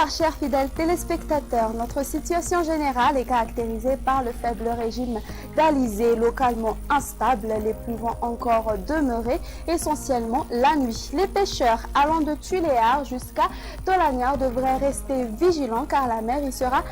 Bonsoir chers fidèles téléspectateurs. Notre situation générale est caractérisée par le faible régime d'alizé localement instable. Les pluies vont encore demeurer essentiellement la nuit. Les pêcheurs allant de Tuléar jusqu'à Tolagnar devraient rester vigilants car la mer y sera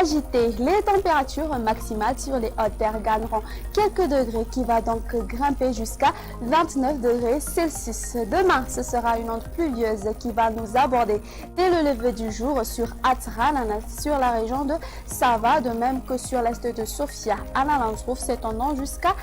agitée. Les températures maximales sur les hautes terres gagneront quelques degrés qui va donc grimper jusqu'à 29 degrés Celsius. Demain, ce sera une onde pluvieuse qui va nous aborder dès le lever du jour sur Atran, sur la région de Sava, de même que sur l'est de Sofia. Analandrouf s'étendant jusqu'à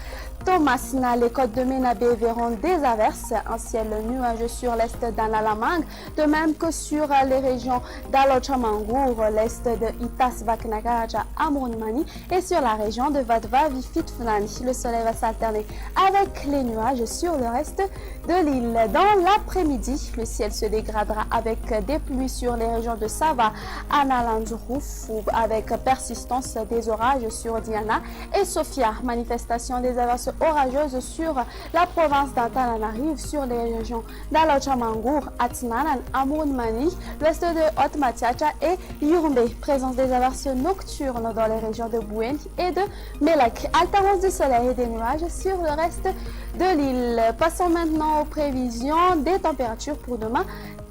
Thomasina. Les côtes de Ménabé verront des averses, un ciel nuageux sur l'est d'Analamang, de même que sur les régions d'Alochamangour, l'est de Itas Vaknagaraja Amounmani et sur la région de Vadva Vifitfnani. Le soleil va s'alterner avec les nuages sur le reste de l'île. Dans l'après-midi, le ciel se dégradera avec des pluies sur les régions de Sava, Analandrouf, avec persistance des orages sur Diana et Sofia. Manifestation des averses orageuses sur la province d'Antananarive, sur les régions d'Alochamangour, Atnanan, Amounmani, l'ouest de Haute-Matiacha et Yurumbe. Présence des averses nocturnes dans les régions de Bouéni et de Melek. Alternance du soleil et des nuages sur le reste de l'île. Passons maintenant aux prévisions des températures pour demain.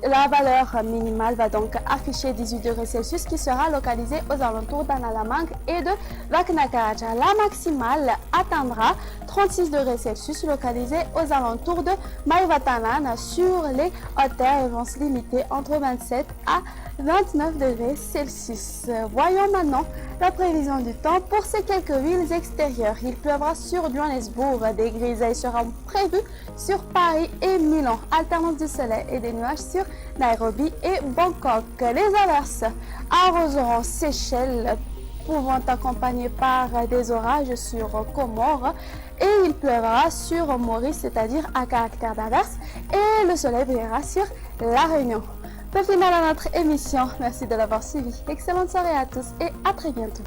La valeur minimale va donc afficher 18 degrés Celsius qui sera localisée aux alentours d'Analamang et de Vaknakaraja. La maximale atteindra 36 degrés Celsius localisée aux alentours de Maïvatanan sur les hautes terres et vont se limiter entre 27 à 29 degrés Celsius. Voyons maintenant la prévision du temps pour ces quelques villes extérieures. Il pleuvra sur Johannesburg, des grisailles seront prévues sur Paris et Milan. Alternance du soleil et des nuages sur Nairobi et Bangkok. Les averses arroseront Seychelles, pouvant accompagner par des orages sur Comores, et il pleuvra sur Maurice, c'est-à-dire à caractère d'averse, et le soleil brillera sur La Réunion. Peu final à notre émission. Merci de l'avoir suivi. Excellente soirée à tous et à très bientôt.